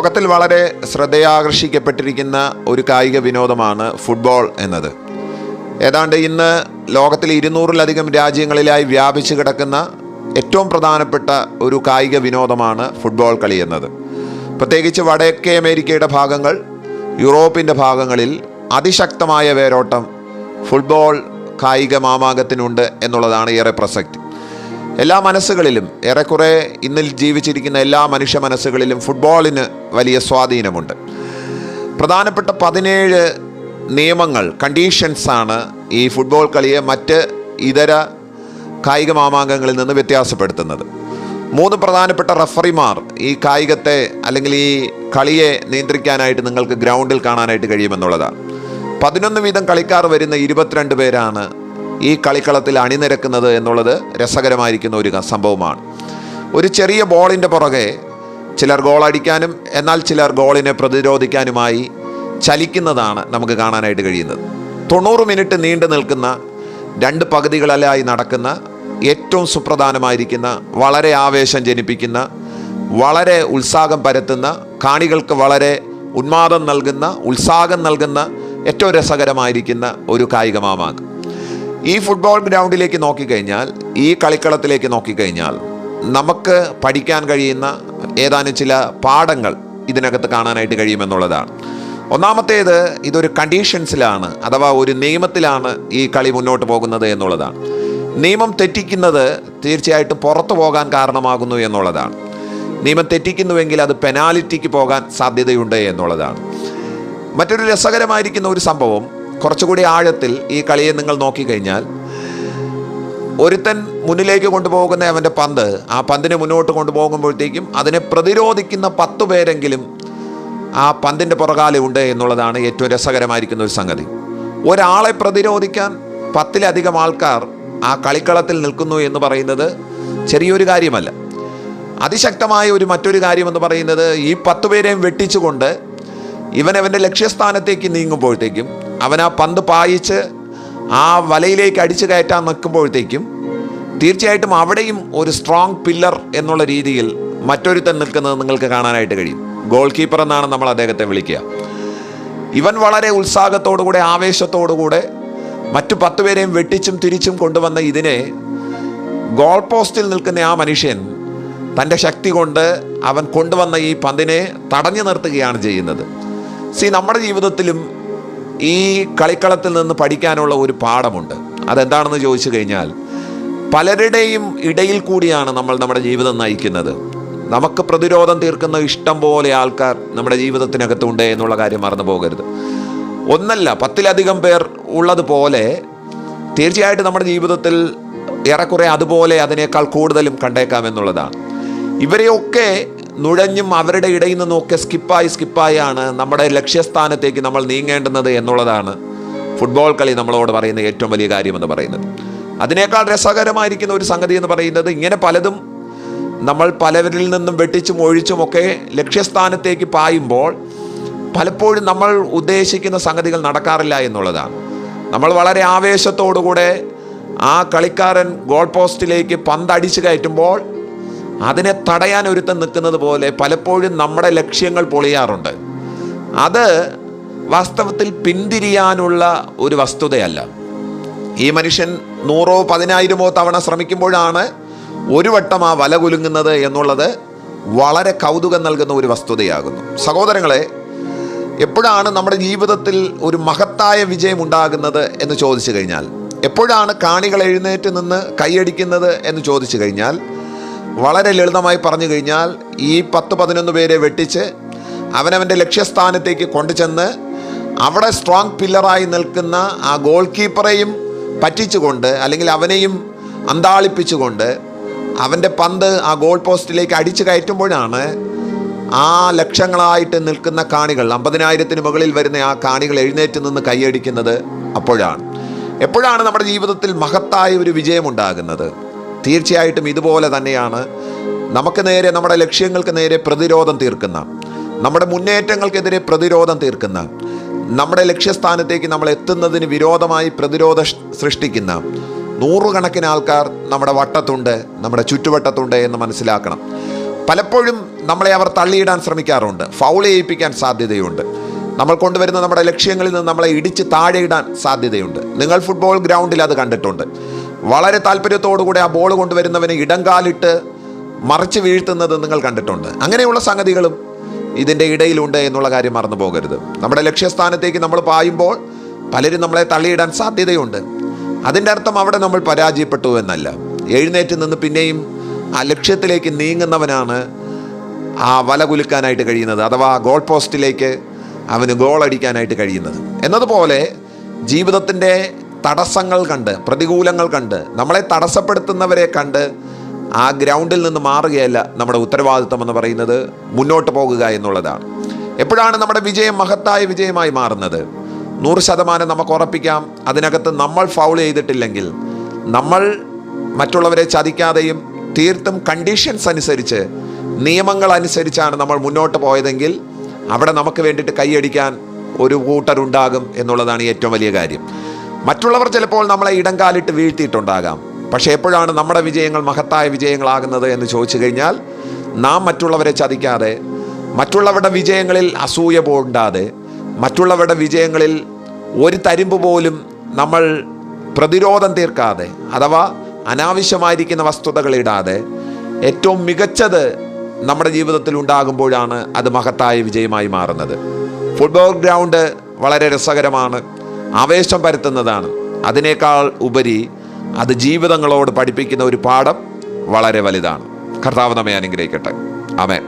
ലോകത്തിൽ വളരെ ശ്രദ്ധയാകർഷിക്കപ്പെട്ടിരിക്കുന്ന ഒരു കായിക വിനോദമാണ് ഫുട്ബോൾ എന്നത്. ഏതാണ്ട് ഇന്ന് ലോകത്തിൽ 200-ലധികം രാജ്യങ്ങളിലായി വ്യാപിച്ചു കിടക്കുന്ന ഏറ്റവും പ്രധാനപ്പെട്ട ഒരു കായിക വിനോദമാണ് ഫുട്ബോൾ കളി എന്നത്. പ്രത്യേകിച്ച് വടക്കേ അമേരിക്കയുടെ ഭാഗങ്ങൾ, യൂറോപ്പിൻ്റെ ഭാഗങ്ങളിൽ അതിശക്തമായ വേരോട്ടം ഫുട്ബോൾ കായിക മാമാങ്കത്തിനുണ്ട് എന്നുള്ളതാണ് ഏറെ പ്രസക്തി. എല്ലാ മനസ്സുകളിലും, ഏറെക്കുറെ ഇന്നിൽ ജീവിച്ചിരിക്കുന്ന എല്ലാ മനുഷ്യ മനസ്സുകളിലും ഫുട്ബോളിന് വലിയ സ്വാധീനമുണ്ട്. പ്രധാനപ്പെട്ട 17 നിയമങ്ങൾ, കണ്ടീഷൻസാണ് ഈ ഫുട്ബോൾ കളിയെ മറ്റ് ഇതര കായിക മാമാങ്കങ്ങളിൽ നിന്ന് വ്യത്യാസപ്പെടുത്തുന്നത്. 3 പ്രധാനപ്പെട്ട റഫറിമാർ ഈ കായികത്തെ അല്ലെങ്കിൽ ഈ കളിയെ നിയന്ത്രിക്കാനായിട്ട് നിങ്ങൾക്ക് ഗ്രൗണ്ടിൽ കാണാനായിട്ട് കഴിയുമെന്നുള്ളതാണ്. 11 വീതം കളിക്കാർ വരുന്ന 22 പേരാണ് ഈ കളിക്കളത്തിൽ അണിനിരക്കുന്നത് എന്നുള്ളത് രസകരമായിരിക്കുന്ന ഒരു സംഭവമാണ്. ഒരു ചെറിയ ബോളിൻ്റെ പുറകെ ചിലർ ഗോളടിക്കാനും എന്നാൽ ചിലർ ഗോളിനെ പ്രതിരോധിക്കാനുമായി ചലിക്കുന്നതാണ് നമുക്ക് കാണാനായിട്ട് കഴിയുന്നത്. 90 മിനിറ്റ് നീണ്ടു നിൽക്കുന്ന 2 പകുതികളിലായി നടക്കുന്ന ഏറ്റവും സുപ്രധാനമായിരിക്കുന്ന, വളരെ ആവേശം ജനിപ്പിക്കുന്ന, വളരെ ഉത്സാഹം പരത്തുന്ന, കാണികൾക്ക് വളരെ ഉന്മാദം നൽകുന്ന, ഉത്സാഹം നൽകുന്ന ഏറ്റവും രസകരമായിരിക്കുന്ന ഒരു കായിക മാമാങ്കം. ഈ ഫുട്ബോൾ ഗ്രൗണ്ടിലേക്ക് നോക്കിക്കഴിഞ്ഞാൽ, ഈ കളിക്കളത്തിലേക്ക് നോക്കിക്കഴിഞ്ഞാൽ നമുക്ക് പഠിക്കാൻ കഴിയുന്ന ഏതാനും ചില പാഠങ്ങൾ ഇതിനകത്ത് കാണാനായിട്ട് കഴിയുമെന്നുള്ളതാണ്. ഒന്നാമത്തേത്, ഇതൊരു കണ്ടീഷൻസിലാണ് അഥവാ ഒരു നിയമത്തിലാണ് ഈ കളി മുന്നോട്ട് പോകുന്നത് എന്നുള്ളതാണ്. നിയമം തെറ്റിക്കുന്നത് തീർച്ചയായിട്ടും പുറത്തു പോകാൻ കാരണമാകുന്നു എന്നുള്ളതാണ്. നിയമം തെറ്റിക്കുന്നുവെങ്കിൽ അത് പെനാൽറ്റിക്ക് പോകാൻ സാധ്യതയുണ്ട് എന്നുള്ളതാണ്. മറ്റൊരു രസകരമായിരിക്കുന്ന ഒരു സംഭവം, കുറച്ചുകൂടി ആഴത്തിൽ ഈ കളിയെ നിങ്ങൾ നോക്കിക്കഴിഞ്ഞാൽ, ഒരുത്തൻ മുന്നിലേക്ക് കൊണ്ടുപോകുന്ന അവൻ്റെ പന്ത്, ആ പന്തിനെ മുന്നോട്ട് കൊണ്ടുപോകുമ്പോഴത്തേക്കും അതിനെ പ്രതിരോധിക്കുന്ന 10 പേരെങ്കിലും ആ പന്തിൻ്റെ പുറകാലെ ഉണ്ട് എന്നുള്ളതാണ് ഏറ്റവും രസകരമായിരിക്കുന്ന ഒരു സംഗതി. ഒരാളെ പ്രതിരോധിക്കാൻ 10-ലധികം ആൾക്കാർ ആ കളിക്കളത്തിൽ നിൽക്കുന്നു എന്ന് പറയുന്നത് ചെറിയൊരു കാര്യമല്ല. അതിശക്തമായ മറ്റൊരു കാര്യമെന്ന് പറയുന്നത്, ഈ 10 പേരെയും വെട്ടിച്ചുകൊണ്ട് അവൻ്റെ ലക്ഷ്യസ്ഥാനത്തേക്ക് നീങ്ങുമ്പോഴത്തേക്കും, അവൻ ആ പന്ത് പായിച്ച് ആ വലയിലേക്ക് അടിച്ചു കയറ്റാൻ നിൽക്കുമ്പോഴത്തേക്കും തീർച്ചയായിട്ടും അവിടെയും ഒരു സ്ട്രോങ് പില്ലർ എന്നുള്ള രീതിയിൽ മറ്റൊരുത്തൻ നിൽക്കുന്നത് നിങ്ങൾക്ക് കാണാനായിട്ട് കഴിയും. ഗോൾ കീപ്പർ എന്നാണ് നമ്മൾ അദ്ദേഹത്തെ വിളിക്കുക. ഇവൻ വളരെ ഉത്സാഹത്തോടുകൂടെ, ആവേശത്തോടുകൂടെ മറ്റു 10 പേരെയും വെട്ടിച്ചും തിരിച്ചും കൊണ്ടുവന്ന ഇതിനെ ഗോൾ പോസ്റ്റിൽ നിൽക്കുന്ന ആ മനുഷ്യൻ തൻ്റെ ശക്തി കൊണ്ട് അവൻ കൊണ്ടുവന്ന ഈ പന്തിനെ തടഞ്ഞു നിർത്തുകയാണ് ചെയ്യുന്നത്. നമ്മുടെ ജീവിതത്തിലും ഈ കളിക്കളത്തിൽ നിന്ന് പഠിക്കാനുള്ള ഒരു പാഠമുണ്ട്. അതെന്താണെന്ന് ചോദിച്ചു കഴിഞ്ഞാൽ, പലരുടെയും ഇടയിൽ കൂടിയാണ് നമ്മൾ നമ്മുടെ ജീവിതം നയിക്കുന്നത്. നമുക്ക് പ്രതിരോധം തീർക്കുന്ന ഇഷ്ടം പോലെ ആൾക്കാർ നമ്മുടെ ജീവിതത്തിനകത്തുണ്ട് എന്നുള്ള കാര്യം മറന്നു പോകരുത്. ഒന്നല്ല, 10-ലധികം പേർ ഉള്ളതുപോലെ തീർച്ചയായിട്ടും നമ്മുടെ ജീവിതത്തിൽ ഏറെക്കുറെ അതുപോലെ അതിനേക്കാൾ കൂടുതലും കണ്ടേക്കാം എന്നുള്ളതാണ്. ഇവരെയൊക്കെ നുഴഞ്ഞും അവരുടെ ഇടയിൽ നിന്നൊക്കെ സ്കിപ്പായാണ് നമ്മുടെ ലക്ഷ്യസ്ഥാനത്തേക്ക് നമ്മൾ നീങ്ങേണ്ടുന്നത് എന്നുള്ളതാണ് ഫുട്ബോൾ കളി നമ്മളോട് പറയുന്ന ഏറ്റവും വലിയ കാര്യമെന്ന് പറയുന്നത്. അതിനേക്കാൾ രസകരമായിരിക്കുന്ന ഒരു സംഗതി എന്ന് പറയുന്നത്, ഇങ്ങനെ പലതും നമ്മൾ പലവരിൽ നിന്നും വെട്ടിച്ചും ഒഴിച്ചുമൊക്കെ ലക്ഷ്യസ്ഥാനത്തേക്ക് പായുമ്പോൾ പലപ്പോഴും നമ്മൾ ഉദ്ദേശിക്കുന്ന സംഗതികൾ നടക്കാറില്ല എന്നുള്ളതാണ്. നമ്മൾ വളരെ ആവേശത്തോടുകൂടെ ആ കളിക്കാരൻ ഗോൾ പോസ്റ്റിലേക്ക് പന്തടിച്ചു കയറ്റുമ്പോൾ അതിനെ തടയാൻ ഒരുത്തൻ നിൽക്കുന്നത് പോലെ പലപ്പോഴും നമ്മുടെ ലക്ഷ്യങ്ങൾ പൊളിയാറുണ്ട്. അത് വാസ്തവത്തിൽ പിന്തിരിയാനുള്ള ഒരു വസ്തുതയല്ല. ഈ മനുഷ്യൻ 100-ഓ 10,000-ഓ തവണ ശ്രമിക്കുമ്പോഴാണ് ഒരു വട്ടം ആ വല കുലുങ്ങുന്നത് എന്നുള്ളത് വളരെ കൗതുകം നൽകുന്ന ഒരു വസ്തുതയാകുന്നു. സഹോദരങ്ങളെ, എപ്പോഴാണ് നമ്മുടെ ജീവിതത്തിൽ ഒരു മഹത്തായ വിജയം ഉണ്ടാകുന്നത് എന്ന് ചോദിച്ചു കഴിഞ്ഞാൽ, എപ്പോഴാണ് കാണികൾ എഴുന്നേറ്റ് നിന്ന് കൈയടിക്കുന്നത് എന്ന് ചോദിച്ചു കഴിഞ്ഞാൽ, വളരെ ലളിതമായി പറഞ്ഞു കഴിഞ്ഞാൽ, ഈ 10-11 പേരെ വെട്ടിച്ച് അവനവൻ്റെ ലക്ഷ്യസ്ഥാനത്തേക്ക് കൊണ്ടുചെന്ന് അവിടെ സ്ട്രോങ് പില്ലറായി നിൽക്കുന്ന ആ ഗോൾ കീപ്പറെയും പറ്റിച്ചുകൊണ്ട്, അല്ലെങ്കിൽ അവനെയും അന്താളിപ്പിച്ചുകൊണ്ട് അവൻ്റെ പന്ത് ആ ഗോൾ പോസ്റ്റിലേക്ക് അടിച്ചു കയറ്റുമ്പോഴാണ് ആ ലക്ഷങ്ങളായിട്ട് നിൽക്കുന്ന കാണികൾ, 50,000-ന് മുകളിൽ വരുന്ന ആ കാണികൾ എഴുന്നേറ്റ് നിന്ന് കൈയടിക്കുന്നത്. എപ്പോഴാണ് നമ്മുടെ ജീവിതത്തിൽ മഹത്തായ ഒരു വിജയമുണ്ടാകുന്നത്? തീർച്ചയായിട്ടും ഇതുപോലെ തന്നെയാണ് നമുക്ക് നേരെ, നമ്മുടെ ലക്ഷ്യങ്ങൾക്ക് നേരെ പ്രതിരോധം തീർക്കുന്ന, നമ്മുടെ മുന്നേറ്റങ്ങൾക്കെതിരെ പ്രതിരോധം തീർക്കുന്ന, നമ്മുടെ ലക്ഷ്യസ്ഥാനത്തേക്ക് നമ്മൾ എത്തുന്നതിന് വിരോധമായി പ്രതിരോധം സൃഷ്ടിക്കുന്ന 100 കണക്കിന് ആൾക്കാർ നമ്മുടെ വട്ടത്തുണ്ട്, നമ്മുടെ ചുറ്റുവട്ടത്തുണ്ട് എന്ന് മനസ്സിലാക്കണം. പലപ്പോഴും നമ്മളെ അവർ തള്ളിയിടാൻ ശ്രമിക്കാറുണ്ട്, ഫൗൾ ചെയ്യിപ്പിക്കാൻ സാധ്യതയുണ്ട്. നമ്മൾ കൊണ്ടുവരുന്ന നമ്മുടെ ലക്ഷ്യങ്ങളിൽ നിന്ന് നമ്മളെ ഇടിച്ച് താഴെയിടാൻ സാധ്യതയുണ്ട്. നിങ്ങൾ ഫുട്ബോൾ ഗ്രൗണ്ടിൽ അത് കണ്ടിട്ടുണ്ട്. വളരെ താല്പര്യത്തോടുകൂടി ആ ബോൾ കൊണ്ടുവരുന്നവനെ ഇടംകാലിട്ട് മറിച്ച് വീഴ്ത്തുന്നത് നിങ്ങൾ കണ്ടിട്ടുണ്ട്. അങ്ങനെയുള്ള സംഗതികളും ഇതിൻ്റെ ഇടയിലുണ്ട് എന്നുള്ള കാര്യം മറന്നു പോകരുത്. നമ്മുടെ ലക്ഷ്യസ്ഥാനത്തേക്ക് നമ്മൾ പായുമ്പോൾ പലരും നമ്മളെ തള്ളിയിടാൻ സാധ്യതയുണ്ട്. അതിൻ്റെ അർത്ഥം അവിടെ നമ്മൾ പരാജയപ്പെട്ടു എന്നല്ല. എഴുന്നേറ്റ് നിന്ന് പിന്നെയും ആ ലക്ഷ്യത്തിലേക്ക് നീങ്ങുന്നവനാണ് ആ വല കുലുക്കാനായിട്ട് കഴിയുന്നത്, അഥവാ ഗോൾ പോസ്റ്റിലേക്ക് അവന് ഗോൾ അടിക്കാനായിട്ട് കഴിയുന്നത്. എന്നതുപോലെ ജീവിതത്തിൻ്റെ തടസ്സങ്ങൾ കണ്ട്, പ്രതികൂലങ്ങൾ കണ്ട്, നമ്മളെ തടസ്സപ്പെടുത്തുന്നവരെ കണ്ട് ആ ഗ്രൗണ്ടിൽ നിന്ന് മാറുകയല്ല നമ്മുടെ ഉത്തരവാദിത്വം എന്ന് പറയുന്നത്. മുന്നോട്ട് പോകുക എന്നുള്ളതാണ്. എപ്പോഴാണ് നമ്മുടെ വിജയം മഹത്തായ വിജയമായി മാറുന്നത്? 100% നമുക്ക് ഉറപ്പിക്കാം, അതിനകത്ത് നമ്മൾ ഫൗൾ ചെയ്തിട്ടില്ലെങ്കിൽ, നമ്മൾ മറ്റുള്ളവരെ ചതിക്കാതെയും തീർത്തും കണ്ടീഷൻസ് അനുസരിച്ച്, നിയമങ്ങൾ അനുസരിച്ചാണ് നമ്മൾ മുന്നോട്ട് പോയതെങ്കിൽ അവിടെ നമുക്ക് വേണ്ടിയിട്ട് കൈയടിക്കാൻ ഒരു കൂട്ടരുണ്ടാകും എന്നുള്ളതാണ് ഏറ്റവും വലിയ കാര്യം. മറ്റുള്ളവർ ചിലപ്പോൾ നമ്മളെ ഇടംകാലിട്ട് വീഴ്ത്തിയിട്ടുണ്ടാകാം. പക്ഷേ എപ്പോഴാണ് നമ്മുടെ വിജയങ്ങൾ മഹത്തായ വിജയങ്ങളാകുന്നത് എന്ന് ചോദിച്ചു കഴിഞ്ഞാൽ, നാം മറ്റുള്ളവരെ ചതിക്കാതെ, മറ്റുള്ളവരുടെ വിജയങ്ങളിൽ അസൂയ പോണ്ടാതെ, മറ്റുള്ളവരുടെ വിജയങ്ങളിൽ ഒരു തരിമ്പ് പോലും നമ്മൾ പ്രതിരോധം തീർക്കാതെ, അഥവാ അനാവശ്യമായിരിക്കുന്ന വസ്തുതകൾ ഇടാതെ, ഏറ്റവും മികച്ചത് നമ്മുടെ ജീവിതത്തിൽ ഉണ്ടാകുമ്പോഴാണ് അത് മഹത്തായ വിജയമായി മാറുന്നത്. ഫുട്ബോൾ ഗ്രൗണ്ട് വളരെ രസകരമാണ്, ആവേശം പരത്തുന്നതാണ്. അതിനേക്കാൾ ഉപരി അത് ജീവിതങ്ങളോട് പഠിപ്പിക്കുന്ന ഒരു പാഠം വളരെ വലുതാണ്. കർത്താവ് നമ്മെ അനുഗ്രഹിക്കട്ടെ. ആമേൻ.